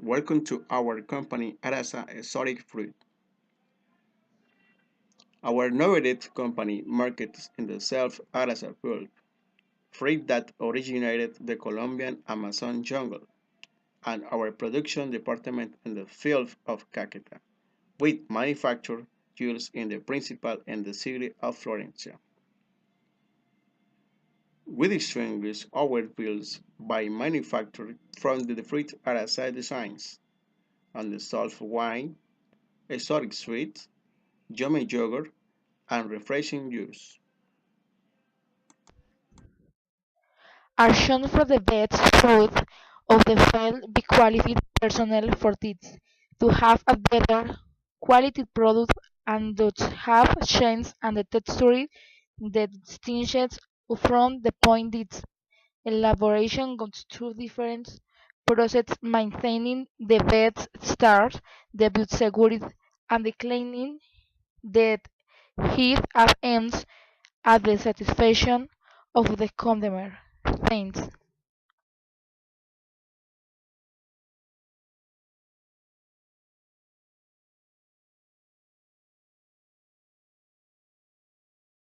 Welcome to our company Arasa Exotic Fruit. Our innovative company markets in the self-Arasa pulp, fruit that originated the Colombian Amazon jungle, and our production department in the field of Caqueta, with manufacture tools in the principal and the city of Florencia. We distinguish our fields by manufacture from the fruit Arasa designs, and the soft wine, exotic sweets, yummy yogurt, and refreshing juice. Are shown for the best fruit of the field be qualified personnel for this, to have a better quality product and to have shines and the texture that distinguishes from the point its elaboration goes through different processes maintaining the best stars, the build security and the cleaning that heat up ends at the satisfaction of the consumer. Thanks.